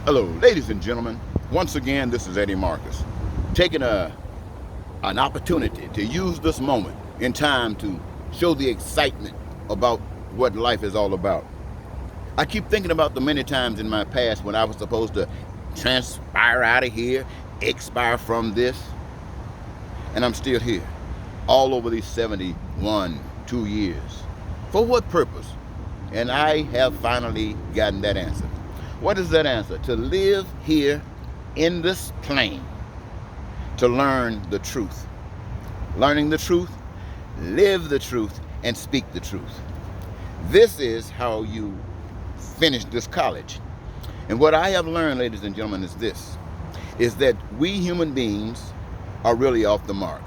Hello, ladies and gentlemen. Once again, this is Eddie Marcus, taking an opportunity to use this moment in time to show the excitement about what life is all about. I keep thinking about the many times in my past when I was supposed to transpire out of here, expire from this, and I'm still here, all over these 71, 2 years. For what purpose? And I have finally gotten that answer. What is that answer? To live here in this plane, to learn the truth. Learning the truth, live the truth, and speak the truth. This is how you finish this college. And what I have learned, ladies and gentlemen, is this, is that we human beings are really off the mark.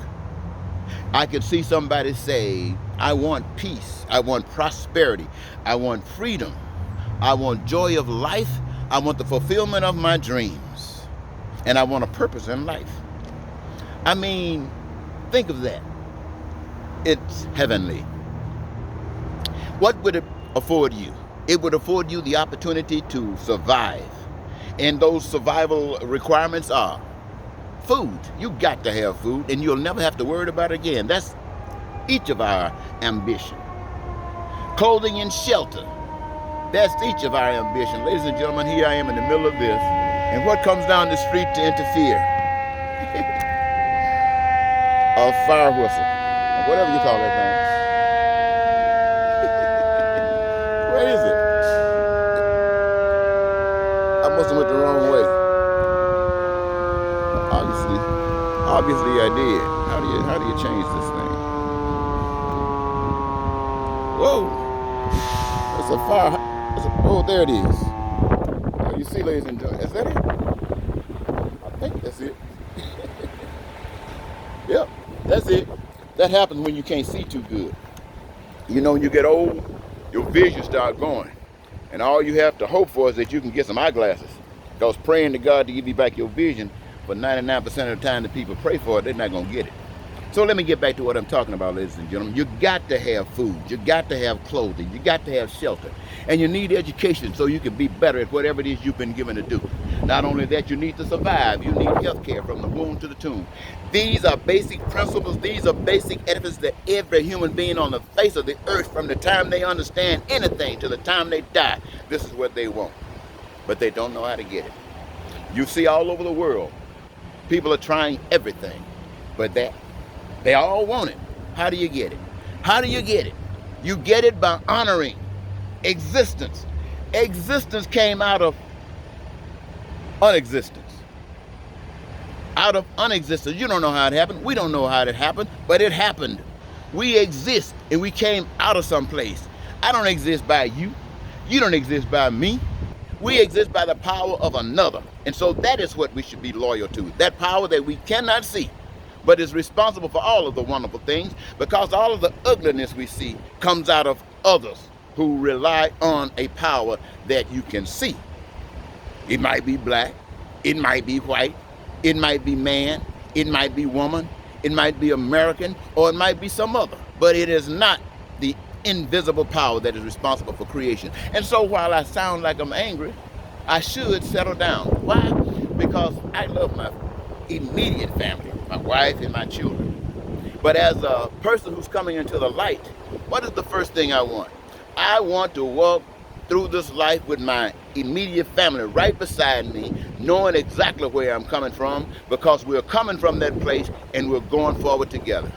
I could see somebody say, I want peace, I want prosperity, I want freedom, I want joy of life, I want the fulfillment of my dreams, and I want a purpose in life. I mean, think of that. It's heavenly. What would it afford you? It would afford you the opportunity to survive. And those survival requirements are food. You got to have food, and you'll never have to worry about it again. That's each of our ambition. Clothing and shelter. That's each of our ambition. Ladies and gentlemen, here I am in the middle of this, and what comes down the street to interfere? A fire whistle, or whatever you call that thing. Where is it? I must have went the wrong way. Obviously I did. How do you change this thing? Whoa! It's a fire. Oh, there it is. Oh, you see, ladies and gentlemen, is that it? I think that's it. Yep, that's it. That happens when you can't see too good. You know, when you get old, your vision starts going. And all you have to hope for is that you can get some eyeglasses. Because praying to God to give you back your vision, but 99% of the time the people pray for it, they're not going to get it. So let me get back to what I'm talking about, ladies and gentlemen. You got to have food. You got to have clothing. You got to have shelter. And you need education so you can be better at whatever it is you've been given to do. Not only that, you need to survive. You need health care from the womb to the tomb. These are basic principles. These are basic edifices that every human being on the face of the earth, from the time they understand anything to the time they die, this is what they want. But they don't know how to get it. You see all over the world, people are trying everything, but they all want it. How do you get it? How do you get it? You get it by honoring existence. Existence came out of unexistence. Out of unexistence. You don't know how it happened. We don't know how it happened, but it happened. We exist, and we came out of someplace. I don't exist by you. You don't exist by me. We exist by the power of another. And so that is what we should be loyal to. That power that we cannot see, but is responsible for all of the wonderful things, because all of the ugliness we see comes out of others who rely on a power that you can see. It might be black, it might be white, it might be man, it might be woman, it might be American, or it might be some other. But it is not the invisible power that is responsible for creation. And so while I sound like I'm angry, I should settle down. Why? Because I love my immediate family, my wife and my children. But as a person who's coming into the light, what is the first thing I want? I want to walk through this life with my immediate family right beside me, knowing exactly where I'm coming from, because we're coming from that place and we're going forward together.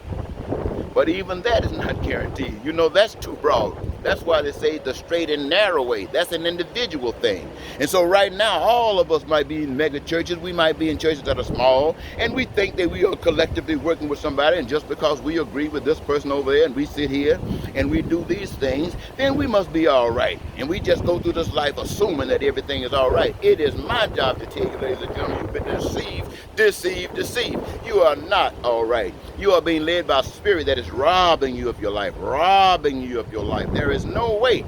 But even that is not guaranteed. You know, that's too broad. That's why they say the straight and narrow way. That's an individual thing. And so right now, all of us might be in mega churches. We might be in churches that are small. And we think that we are collectively working with somebody. And just because we agree with this person over there and we sit here and we do these things, then we must be all right. And we just go through this life assuming that everything is all right. It is my job to tell you, ladies and gentlemen, you've been deceived. You are not all right. You are being led by a spirit that is robbing you of your life. There is no way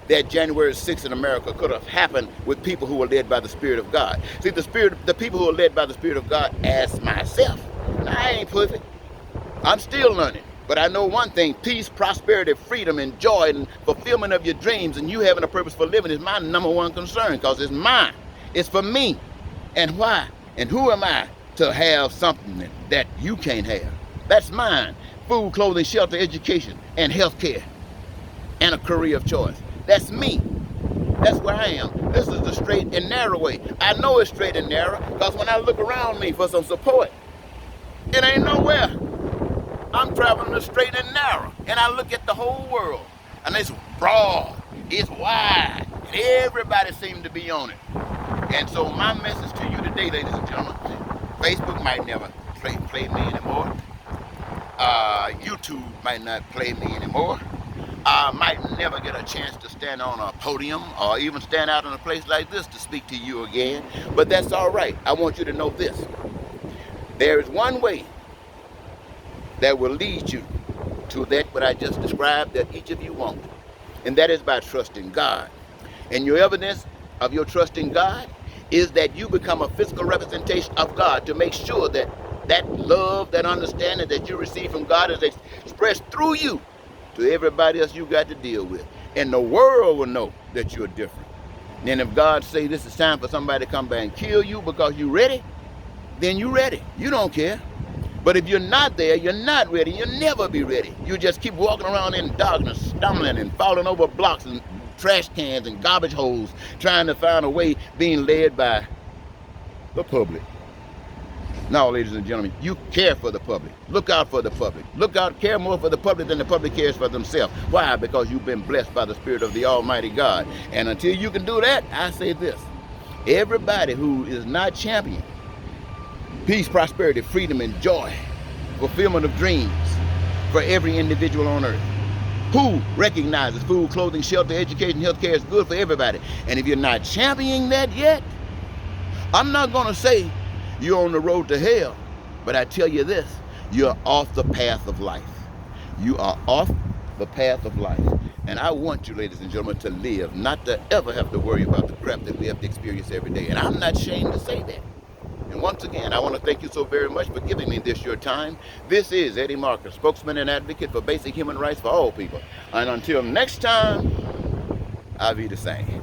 that January 6th in America could have happened with people who were led by the Spirit of God. See, the people who are led by the Spirit of God, as myself, now, I ain't perfect. I'm still learning. But I know one thing: peace, prosperity, freedom, and joy, and fulfillment of your dreams, and you having a purpose for living is my number one concern, because it's mine. It's for me. And why? And who am I to have something that you can't have? That's mine. Food, clothing, shelter, education, and health care, and a career of choice. That's me. That's where I am. This is the straight and narrow way. I know it's straight and narrow because when I look around me for some support, it ain't nowhere. I'm traveling the straight and narrow, and I look at the whole world, and it's broad, it's wide, and everybody seems to be on it. And so my message to you today, ladies and gentlemen, Facebook might never play me anymore. YouTube might not play me anymore. I might never get a chance to stand on a podium or even stand out in a place like this to speak to you again. But that's all right. I want you to know this. There is one way that will lead you to that what I just described that each of you want. And that is by trusting God. And your evidence of your trust in God is that you become a physical representation of God to make sure that that love, that understanding that you receive from God is expressed through you to everybody else you got to deal with. And the world will know that you're different. Then if God say this is time for somebody to come back and kill you because you're ready, then you're ready. You don't care. But if you're not there, you're not ready. You'll never be ready. You just keep walking around in darkness, stumbling and falling over blocks and trash cans and garbage holes, trying to find a way, being led by the public. No, ladies and gentlemen, you care for the public. Look out for the public. Look out, care more for the public than the public cares for themselves. Why? Because you've been blessed by the Spirit of the Almighty God. And until you can do that, I say this. Everybody who is not championing peace, prosperity, freedom, and joy, fulfillment of dreams for every individual on earth, who recognizes food, clothing, shelter, education, health care is good for everybody. And if you're not championing that yet, I'm not going to say you're on the road to hell, but I tell you this, you're off the path of life. You are off the path of life. And I want you, ladies and gentlemen, to live, not to ever have to worry about the crap that we have to experience every day. And I'm not ashamed to say that. And once again, I want to thank you so very much for giving me this your time. This is Eddie Marcus, spokesman and advocate for basic human rights for all people. And until next time, I'll be the same.